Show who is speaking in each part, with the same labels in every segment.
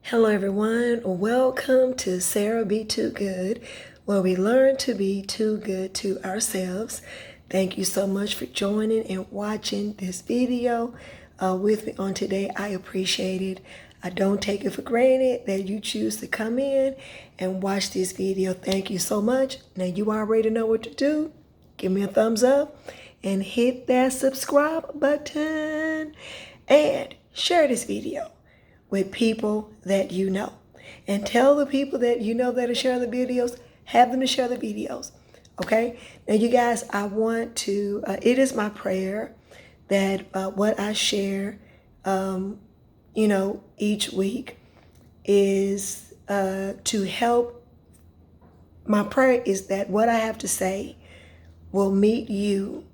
Speaker 1: Hello everyone, welcome to Sarah Be Too Good, where we learn to be too good to ourselves. Thank you so much for joining and watching this video with me on today. I appreciate it. I don't take it for granted that you choose to come in and watch this video. Thank you so much. Now you already know what to do. Give me a thumbs up and hit that subscribe button and share this video with people that you know. And tell the people that you know that are sharing the videos, have them to share the videos. Okay? Now, you guys, I want to, it is my prayer that what I share, each week is to help. My prayer is that what I have to say will meet you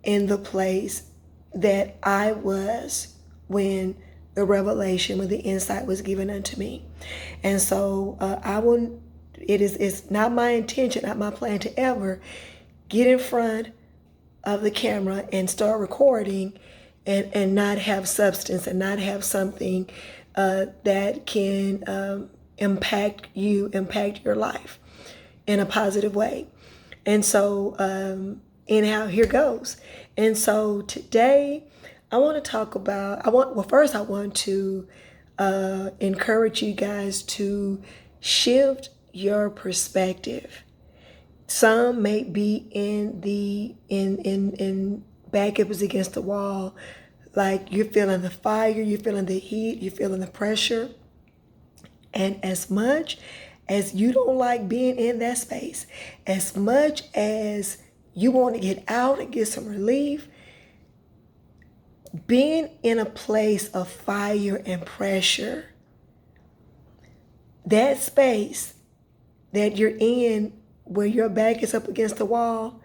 Speaker 1: in the place that I was when the revelation, when the insight was given unto me. And so it's not my intention, not my plan to ever get in front of the camera and start recording and not have substance and not have something that can impact your life in a positive way. And so anyhow, here goes. And so today I want to talk about, I want to encourage you guys to shift your perspective. Some may be in back up against the wall, like you're feeling the fire, you're feeling the heat, you're feeling the pressure. And as much as you don't like being in that space, as much as you want to get out and get some relief, being in a place of fire and pressure, that space that you're in where your back is up against the wall,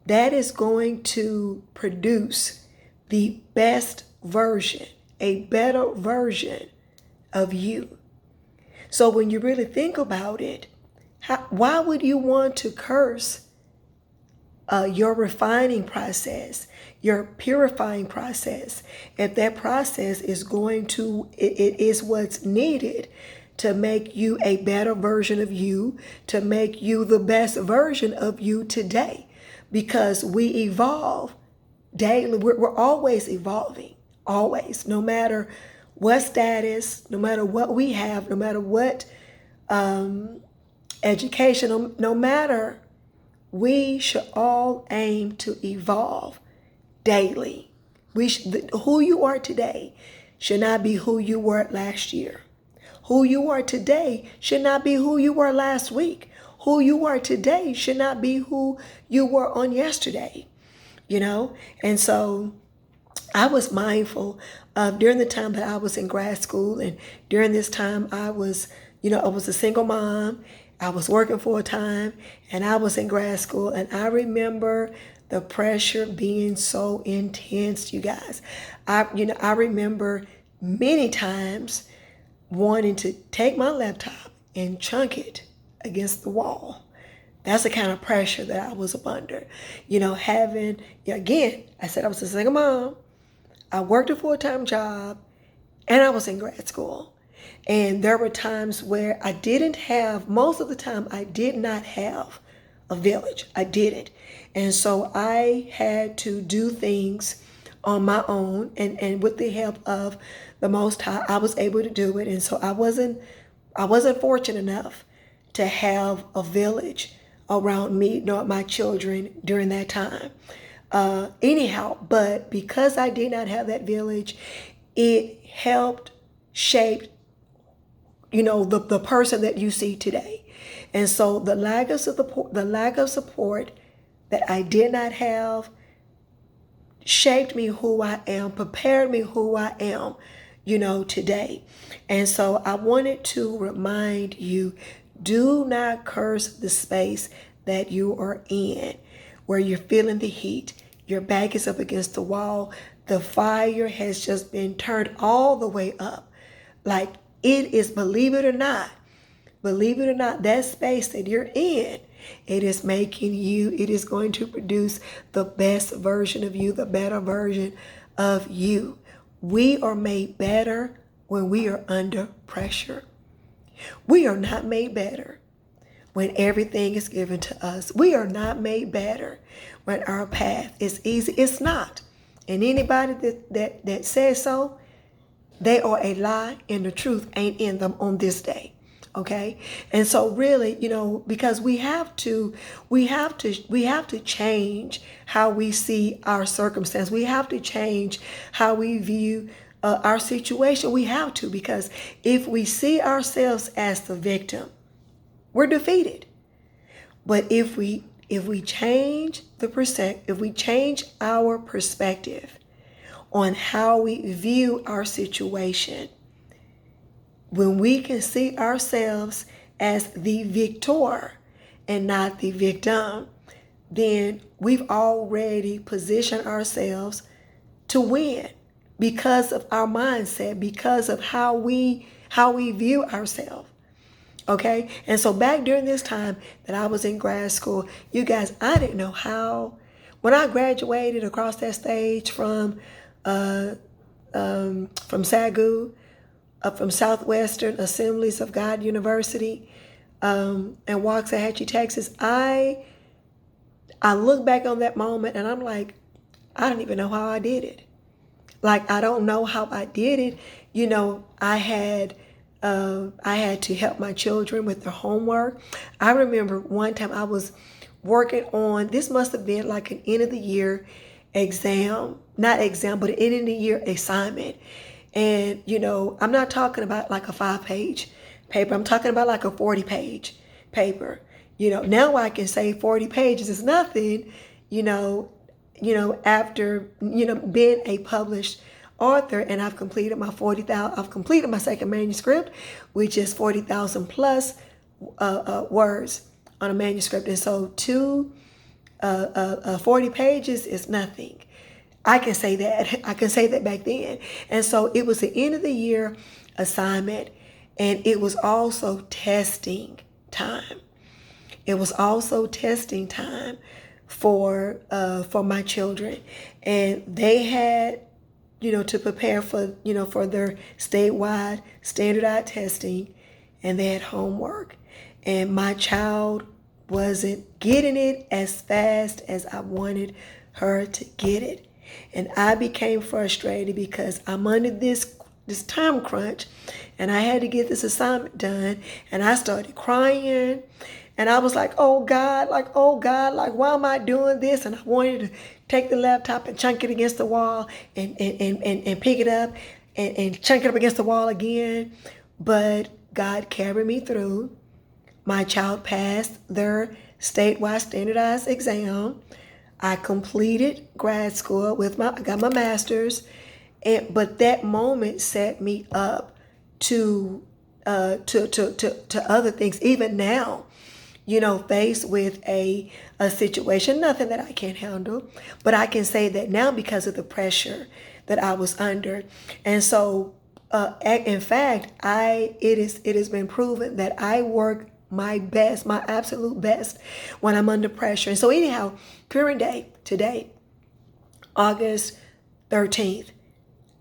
Speaker 1: that is going to produce the best version, a better version of you. So when you really think about it, why would you want to curse your refining process, your purifying process, if that process is it is what's needed to make you a better version of you, to make you the best version of you today? Because we evolve daily. We're always evolving, always, no matter what status, no matter what we have, no matter what education, no matter. We should all aim to evolve daily. Who you are today should not be who you were last year. Who you are today should not be who you were last week. Who you are today should not be who you were on yesterday, And so I was mindful of during the time that I was in grad school, and during this time I was a single mom. I was working full time and I was in grad school, and I remember the pressure being so intense, you guys. I remember many times wanting to take my laptop and chunk it against the wall. That's the kind of pressure that I was up under. Again, I said I was a single mom. I worked a full-time job and I was in grad school. And there were times where most of the time, I did not have a village. I didn't. And so I had to do things on my own, and with the help of the Most High, I was able to do it. And so I wasn't fortunate enough to have a village around me, nor my children during that time. But because I did not have that village, it helped shape the person that you see today. And so the lack of support that I did not have shaped me who I am, prepared me who I am, today. And so I wanted to remind you, do not curse the space that you are in, where you're feeling the heat, your back is up against the wall, the fire has just been turned all the way up. Like, it is, believe it or not, that space that you're in, it is going to produce the best version of you, the better version of you. We are made better when we are under pressure. We are not made better when everything is given to us. We are not made better when our path is easy. It's not. And anybody that says so, they are a lie, and the truth ain't in them on this day. Okay? And so really, because we have to change how we see our circumstance. We have to change how we view our situation. We have to, because if we see ourselves as the victim, we're defeated. But if we change if we change our perspective on how we view our situation, when we can see ourselves as the victor and not the victim, then we've already positioned ourselves to win because of our mindset, because of how we view ourselves. Okay? And so back during this time that I was in grad school, you guys, I didn't know how. When I graduated across that stage from SAGU, from Southwestern Assemblies of God University, in Waxahachie, Texas, I look back on that moment and I'm like, I don't even know how I did it. Like, I don't know how I did it. I had to help my children with their homework. I remember one time I was working on, this must have been like an end of the year exam, not exam, but an end of the year assignment. And, I'm not talking about like a 5-page paper. I'm talking about like a 40-page paper. Now I can say 40 pages is nothing, after, being a published author, and I've completed my second manuscript, which is 40,000 plus words on a manuscript. And so 40 pages is nothing. I can say that back then. And so it was the end of the year assignment, and it was also testing time. It was also testing time for my children, and they had, to prepare for their statewide standardized testing, and they had homework, and my child wasn't getting it as fast as I wanted her to get it. And I became frustrated because I'm under this time crunch, and I had to get this assignment done, and I started crying, and I was like, oh God, like, why am I doing this? And I wanted to take the laptop and chunk it against the wall and pick it up and chunk it up against the wall again. But God carried me through. My child passed their statewide standardized exam. I completed grad school I got my master's, but that moment set me up to other things. Even now, faced with a situation, nothing that I can't handle, but I can say that now because of the pressure that I was under. And so, in fact, it has been proven that I work my best, my absolute best, when I'm under pressure. And so anyhow, current day, today, August 13th,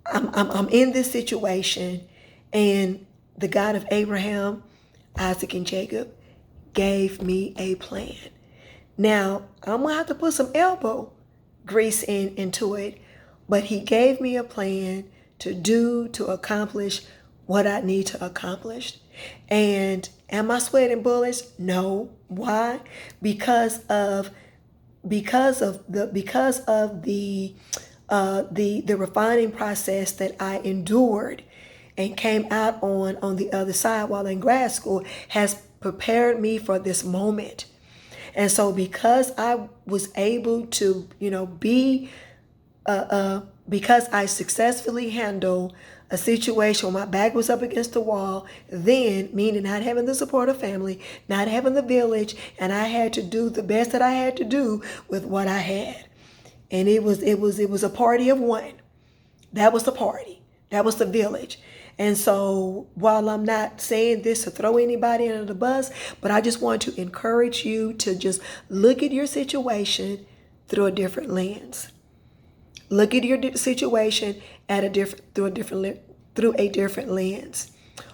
Speaker 1: I'm in this situation, and the God of Abraham, Isaac, and Jacob gave me a plan. Now, I'm going to have to put some elbow grease into it, but he gave me a plan to accomplish what I need to accomplish. And am I sweating bullets? No. Why? Because of the refining process that I endured and came out on the other side while in grad school has prepared me for this moment. And so because I was able to, because I successfully handled a situation where my back was up against the wall, then, meaning not having the support of family, not having the village, and I had to do the best that I had to do with what I had. And it was a party of one. That was the party. That was the village. And so while I'm not saying this to throw anybody under the bus, but I just want to encourage you to just look at your situation through a different lens. Look at your situation through a different through a different lens.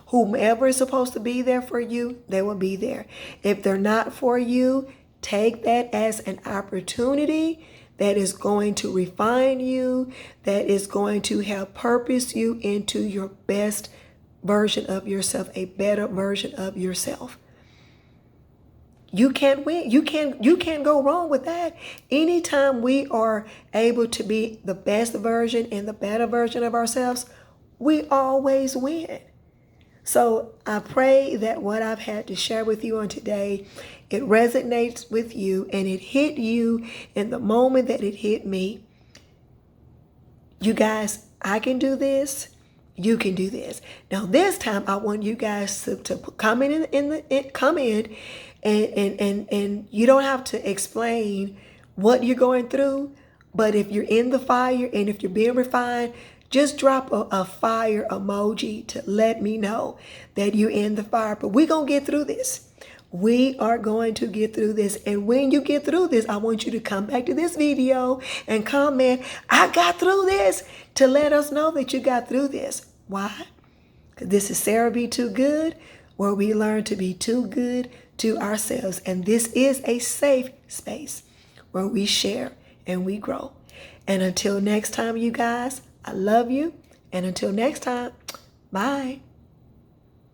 Speaker 1: Whomever is supposed to be there for you, they will be there. If they're not for you, take that as an opportunity that is going to refine you, that is going to help purpose you into your best version of yourself, a better version of yourself. You can't win. You can't go wrong with that. Anytime we are able to be the best version and the better version of ourselves, we always win. So I pray that what I've had to share with you on today, it resonates with you and it hit you in the moment that it hit me. You guys, I can do this. You can do this. Now this time I want you guys to come in and you don't have to explain what you're going through. But if you're in the fire and if you're being refined, just drop a fire emoji to let me know that you're in the fire. But we're going to get through this. We are going to get through this. And when you get through this, I want you to come back to this video and comment, I got through this, to let us know that you got through this. Why? Because this is Sarah Be Too Good, where we learn to be too good to ourselves. And this is a safe space where we share and we grow. And until next time, you guys, I love you. And until next time, bye.